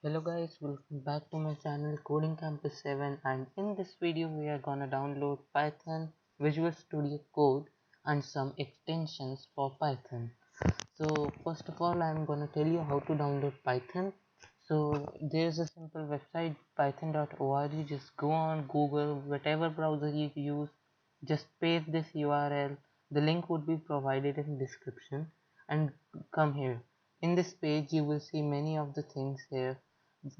Hello guys, welcome back to my channel Coding Campus 7, and in this video we are gonna download Python, Visual Studio Code and some extensions for Python. So first of all I'm gonna tell you how to download Python. So there's a simple website python.org. Just go on Google, whatever browser you use, just paste this URL. The link would be provided in description and come here. In this page you will see many of the things here.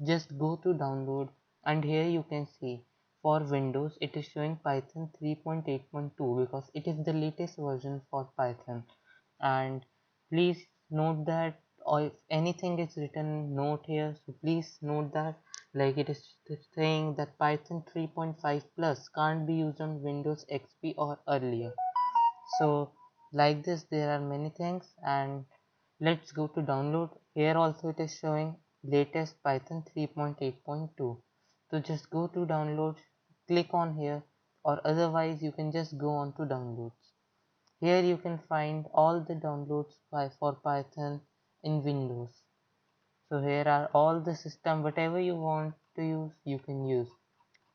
Just go to download and here you can see for Windows it is showing Python 3.8.2 because it is the latest version for Python. And please note that, or if anything is written note here, so please note that, like it is saying that Python 3.5 plus can't be used on Windows XP or earlier. So like this there are many things, and let's go to download. Here also it is showing latest Python 3.8.2. So just go to download, click on here, or otherwise you can just go on to downloads. Here you can find all the downloads for Python in Windows. So here are all the system, whatever you want to use you can use,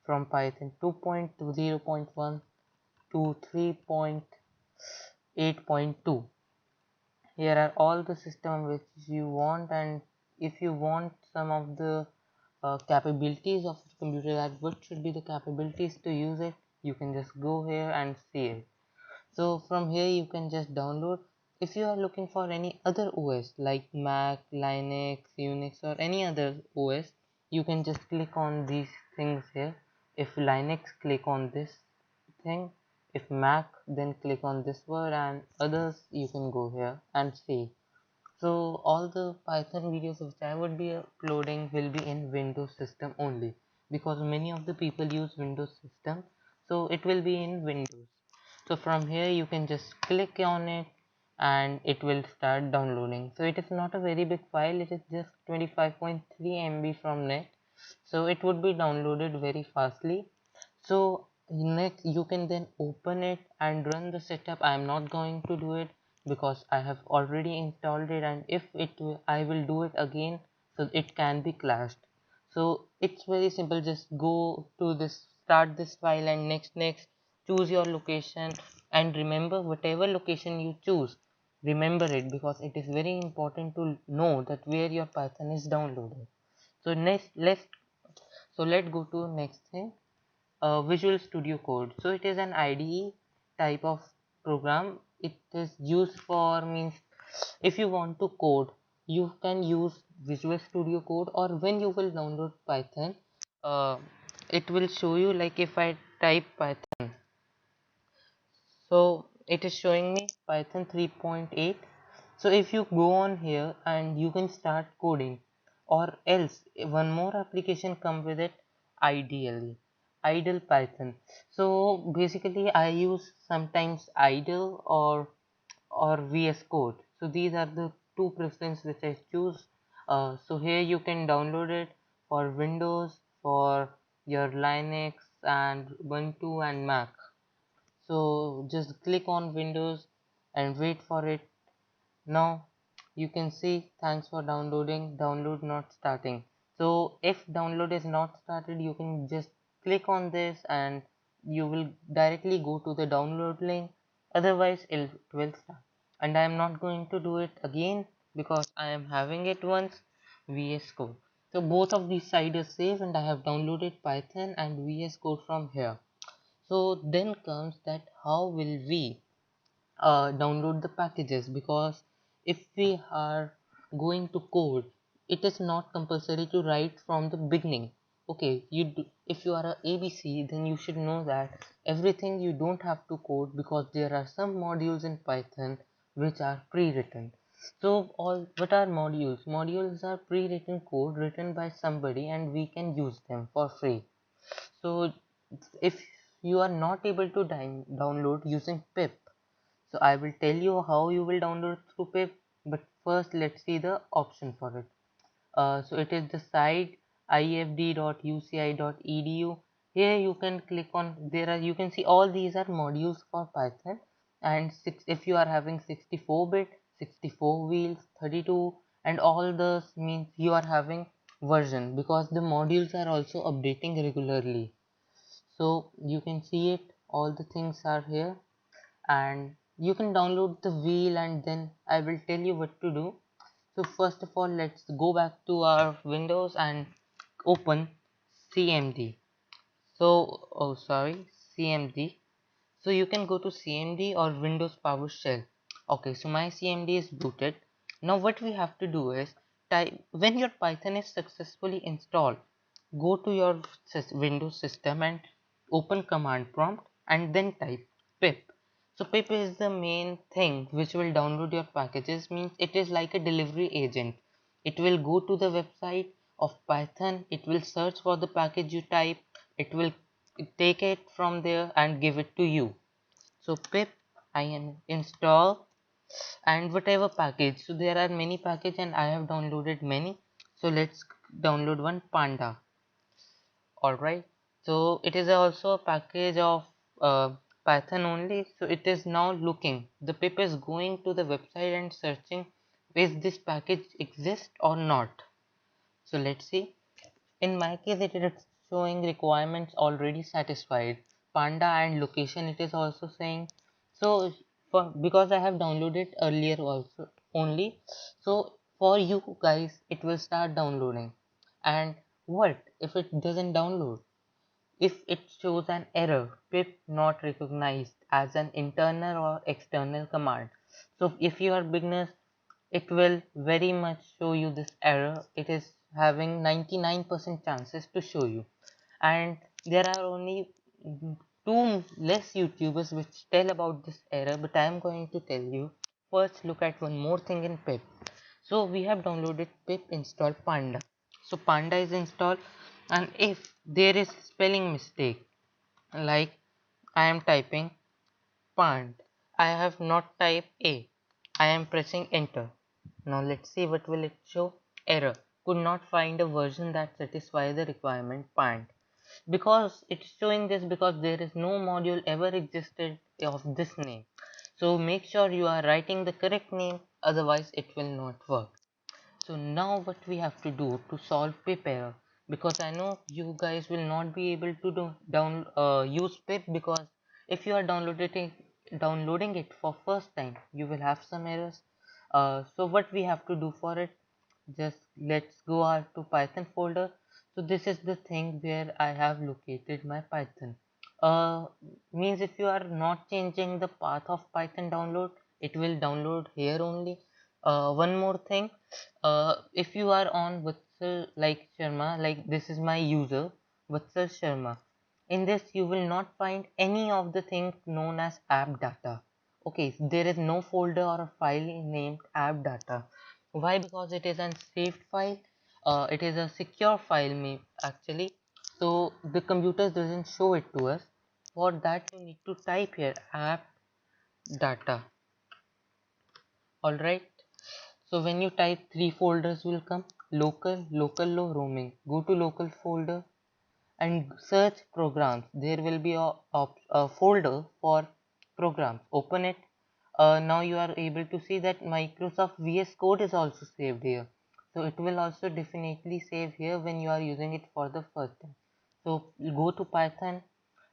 from Python 2.0.1 to 3.8.2. Here are all the system which you want, and if you want some of the capabilities of the computer, that what should be the capabilities to use it, you can just go here and see it. So from here you can just download. If you are looking for any other OS like Mac, Linux, Unix or any other OS, you can just click on these things here. If Linux, click on this thing. If Mac, then click on this word, and others you can go here and see. So all the Python videos which I would be uploading will be in Windows system only, because many of the people use Windows system, so it will be in Windows. So from here you can just click on it and it will start downloading. So it is not a very big file, it is just 25.3 MB from net, so it would be downloaded very fastly. So next you can then open it and run the setup. I am not going to do it because I have already installed it, and if I will do it again, so it can be clashed. So it's very simple, just go to this, start this file, and next choose your location, and remember whatever location you choose, remember it, because it is very important to know that where your Python is downloaded. So let's go to next thing, Visual Studio Code. So it is an IDE type of program. It is used for, means if you want to code, you can use Visual Studio Code, or when you will download Python, uh, it will show you, like if I type Python, so it is showing me Python 3.8. So if you go on here and you can start coding, or else one more application come with it, ideally idle Python. So basically I use sometimes idle or VS Code. So these are the two preferences which I choose. So here you can download it for Windows, for your Linux and Ubuntu and Mac. So just click on Windows and wait for it. Now you can see, thanks for downloading, download not starting. So if download is not started, you can just click on this and you will directly go to the download link, otherwise it will start. And I am not going to do it again because I am having it once, VS Code. So both of these sites are safe, and I have downloaded Python and VS Code from here. So then comes that how will we download the packages, because if we are going to code, it is not compulsory to write from the beginning. Okay, if you are a ABC, then you should know that everything you don't have to code, because there are some modules in Python which are pre-written. So all what are modules? Modules are pre-written code written by somebody, and we can use them for free. So if you are not able to download using pip, so I will tell you how you will download through pip, but first let's see the option for it. So it is the site ifd.uci.edu. Here you can click on, there are, you can see all these are modules for Python, and if you are having 64-bit, 64 wheels, 32, and all those means you are having version, because the modules are also updating regularly. So you can see it, all the things are here, and you can download the wheel, and then I will tell you what to do. So first of all, let's go back to our Windows and open CMD. So, oh sorry, CMD. So you can go to CMD or Windows PowerShell. Okay, so my CMD is booted. Now what we have to do is type, when your Python is successfully installed, go to your Windows system and open command prompt and then type pip. So pip is the main thing which will download your packages, means it is like a delivery agent. It will go to the website of Python, it will search for the package you type, it will take it from there and give it to you. So pip install and whatever package. So there are many package and I have downloaded many. So let's download one, panda. Alright, so it is also a package of Python only. So it is now looking, the pip is going to the website and searching is this package exist or not. So let's see. In my case, it is showing requirements already satisfied. Panda and location it is also saying. So for, because I have downloaded earlier also only, so for you guys it will start downloading. And what if it doesn't download? If it shows an error, pip not recognized as an internal or external command. So if you are beginners, it will very much show you this error. It is having 99% chances to show you, and there are only two less YouTubers which tell about this error, but I am going to tell you. First, look at one more thing in pip. So we have downloaded pip install panda. So panda is installed, and if there is spelling mistake, like I am typing pand, I have not typed a, I am pressing enter. Now let's see what will it show. Error, could not find a version that satisfies the requirement pand. Because it's showing this because there is no module ever existed of this name. So make sure you are writing the correct name, otherwise it will not work. So now what we have to do to solve pip error, because I know you guys will not be able to use pip, because if you are downloading it for first time, you will have some errors. So what we have to do for it, just let's go to Python folder. So this is the thing where I have located my Python. Means if you are not changing the path of Python download, it will download here only. One more thing, if you are on Vatsal like Sharma, like this is my user Vatsal Sharma, in this you will not find any of the things known as app data. Okay, there is no folder or a file named app data. Why? Because it is a saved file. It is a secure file actually, so the computer doesn't show it to us. For that you need to type here app data. Alright, so when you type, three folders will come: local, local low, roaming. Go to local folder and search programs. There will be a folder for programs. Open it. Now you are able to see that Microsoft VS Code is also saved here. So it will also definitely save here when you are using it for the first time. So go to Python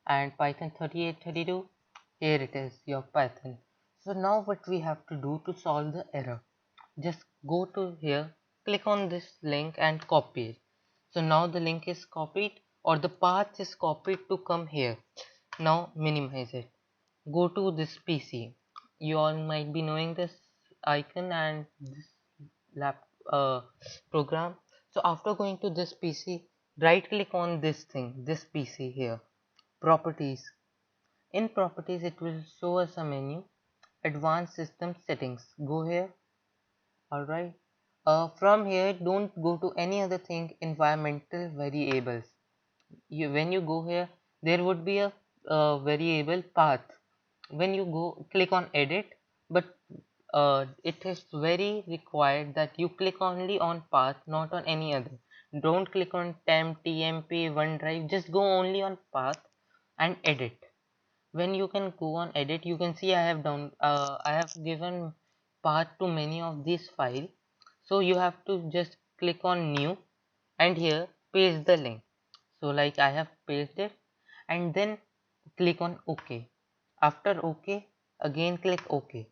and Python 3832. Here it is, your Python. So now what we have to do to solve the error, just go to here, click on this link and copy it. So now the link is copied, or the path is copied to come here. Now minimize it, go to this PC. You all might be knowing this icon and this lap program. So after going to this PC, right click on this thing, this PC here, properties. In properties it will show us a menu, advanced system settings. Go here. Alright, from here don't go to any other thing, environmental variables. When you go here, there would be a variable path. When you go click on edit, but it is very required that you click only on path, not on any other. Don't click on temp, tmp, OneDrive, just go only on path and edit. When you can go on edit, you can see I have given path to many of these files. So you have to just click on new and here paste the link. So like I have pasted it, and then click on OK. After OK, again click OK.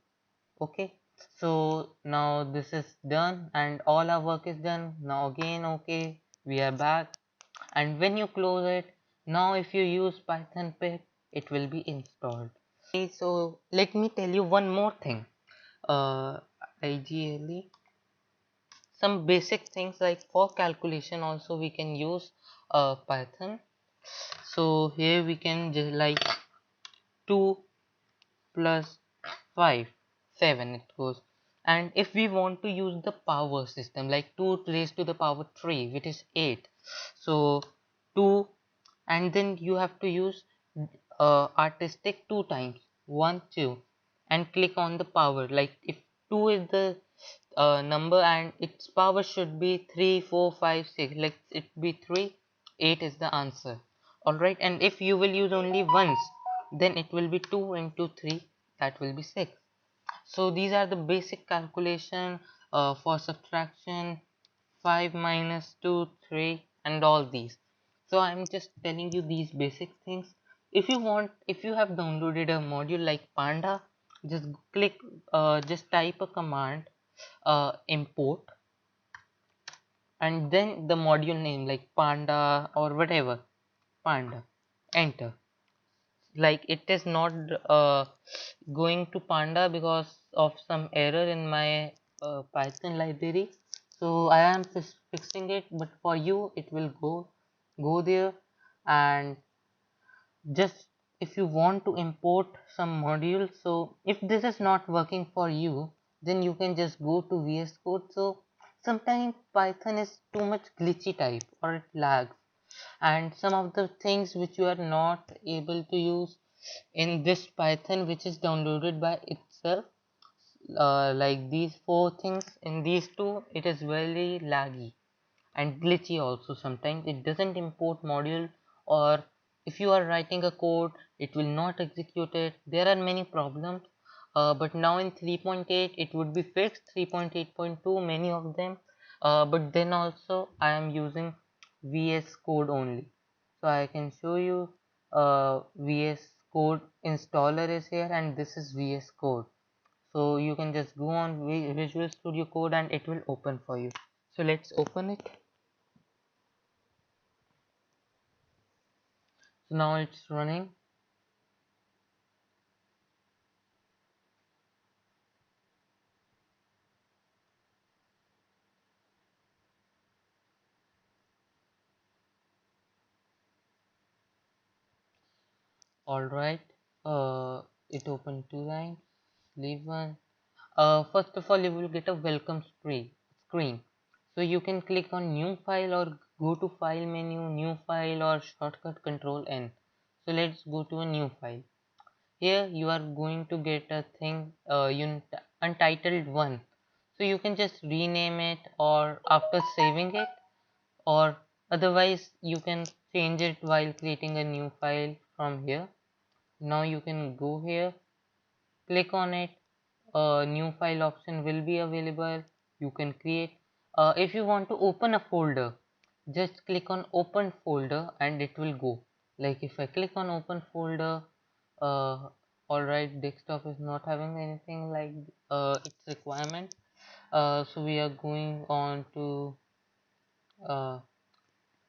Okay, so now this is done and all our work is done. Now again OK, we are back, and when you close it, now if you use Python pip, it will be installed. Okay, so let me tell you one more thing. IGLE, some basic things like for calculation also we can use Python. So here we can just like 2 plus 5, 7 it goes. And if we want to use the power system like 2 raised to the power 3, which is 8, so 2, and then you have to use artistic 2 times, 1 2, and click on the power. Like if 2 is the number and its power should be 3 4 5 6, let it be 3, 8 is the answer. Alright, and if you will use only once, then it will be 2 into 3, that will be 6. So these are the basic calculation for subtraction, 5 minus 2 3, and all these. So I'm just telling you these basic things. If you want, if you have downloaded a module like Panda, just click just type a command, import, and then the module name like Panda or whatever, Panda, enter. Like it is not going to Panda because of some error in my Python library, so I am fixing it, but for you it will go there. And just if you want to import some modules, so if this is not working for you, then you can just go to VS Code. So sometimes Python is too much glitchy type or it lags, and some of the things which you are not able to use in this Python which is downloaded by itself, like these 4 things, in these 2 it is very laggy and glitchy also. Sometimes it doesn't import module, or if you are writing a code it will not execute it. There are many problems, but now in 3.8 it would be fixed. 3.8.2 many of them, but then also I am using VS Code only, so I can show you. VS Code installer is here and this is VS Code, so you can just go on Visual Studio Code and it will open for you. So let's open it. So now it's running. All right, it opened 2 lines, leave one. First of all you will get a welcome screen, so you can click on new file or go to file menu, new file, or shortcut control N. So let's go to a new file. Here you are going to get a thing, untitled 1, so you can just rename it or after saving it, or otherwise you can change it while creating a new file from here. Now you can go here, click on it, a new file option will be available. You can create, if you want to open a folder, just click on open folder and it will go. Like if I click on open folder, alright, desktop is not having anything like its requirement, so we are going on to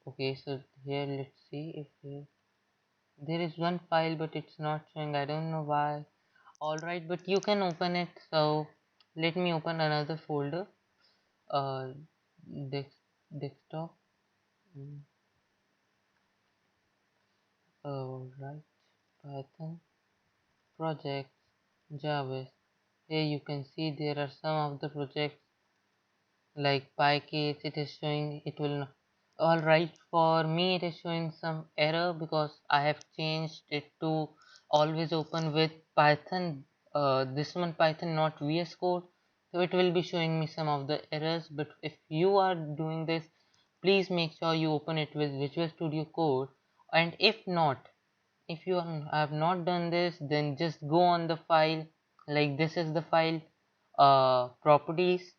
okay. So here let's see if there is one file but it's not showing, I don't know why. Alright, but you can open it. So let me open another folder, uh desktop. Alright, Python projects, Java. Here you can see there are some of the projects like pykcase. It is showing it will not. All right, for me it is showing some error because I have changed it to always open with Python, this one Python, not VS Code, so it will be showing me some of the errors. But if you are doing this, please make sure you open it with Visual Studio Code. And if not, if you have not done this, then just go on the file, like this is the file, properties.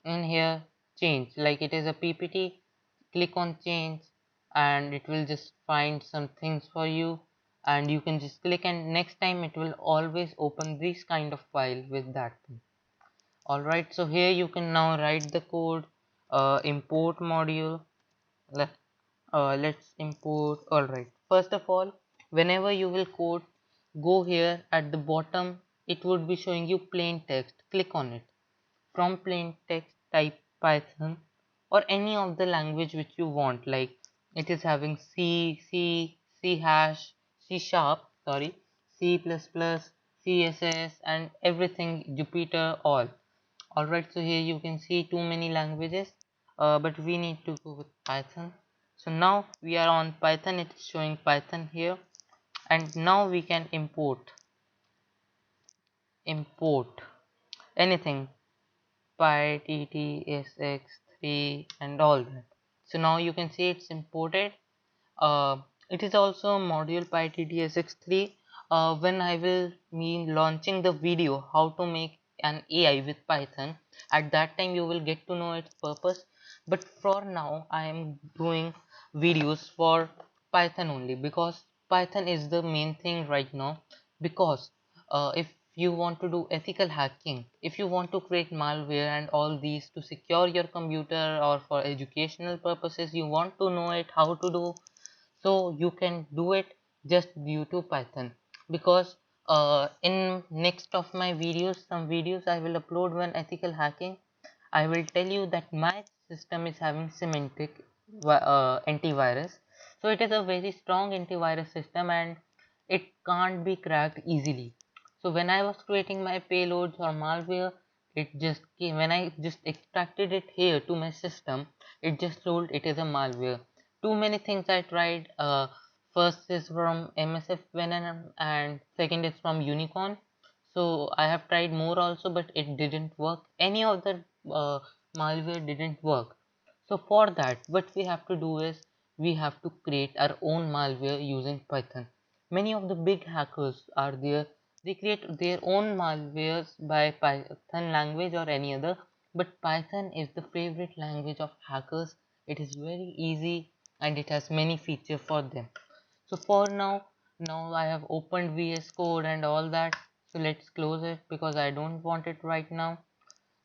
In here change, like it is a PPT. Click on change and it will just find some things for you, and you can just click, and next time it will always open this kind of file with that thing. Alright, so here you can now write the code. Import module. Let's import. Alright, first of all, whenever you will code, go here at the bottom, it would be showing you plain text. Click on it. From plain text, type Python or any of the language which you want, like it is having C hash, C sharp, sorry, C plus plus, CSS, and everything, Jupyter, all. Alright, so here you can see too many languages, but we need to go with Python. So now we are on Python, it's showing Python here, and now we can import anything, PyTTSX3 and all that. So now you can see it's imported. It is also module PyTTSX3. When I will be launching the video how to make an AI with Python, at that time you will get to know its purpose. But for now I am doing videos for Python only, because Python is the main thing right now. Because if you want to do ethical hacking, if you want to create malware and all these to secure your computer, or for educational purposes you want to know it how to do, so you can do it just due to Python. Because in next of my videos, some videos I will upload when ethical hacking, I will tell you that my system is having semantic antivirus. So it is a very strong antivirus system and it can't be cracked easily. So when I was creating my payloads or malware, it just came, when I just extracted it here to my system, it just told it is a malware. Too many things I tried. First is from MSF Venom and second is from Unicorn. So I have tried more also, but it didn't work. Any of the malware didn't work. So for that, what we have to do is we have to create our own malware using Python. Many of the big hackers are there. They create their own malwares by Python language or any other, but Python is the favorite language of hackers. It is very easy and it has many features for them. So for now I have opened VS Code and all that. So let's close it because I don't want it right now.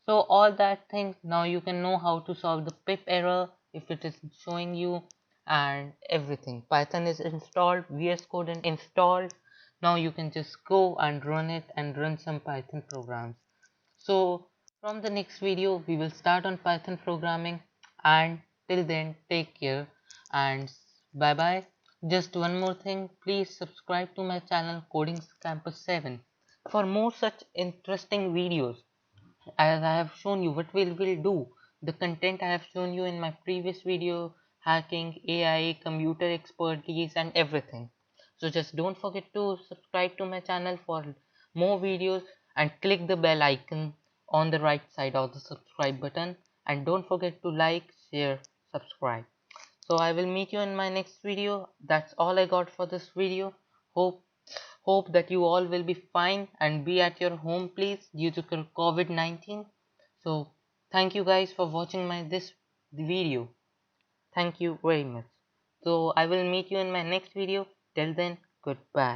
So all that things, now you can know how to solve the pip error if it is showing you, and everything. Python is installed, VS Code is installed. Now you can just go and run it and run some Python programs. So from the next video we will start on Python programming, and till then take care and bye bye. Just one more thing, please subscribe to my channel Coding Campus 7 for more such interesting videos. As I have shown you what we will do, the content I have shown you in my previous video, hacking, AI, computer expertise and everything. So just don't forget to subscribe to my channel for more videos and click the bell icon on the right side of the subscribe button, and don't forget to like, share, subscribe. So I will meet you in my next video. That's all I got for this video. Hope that you all will be fine and be at your home please due to COVID-19. So thank you guys for watching my this video. Thank you very much. So I will meet you in my next video. Till then, goodbye.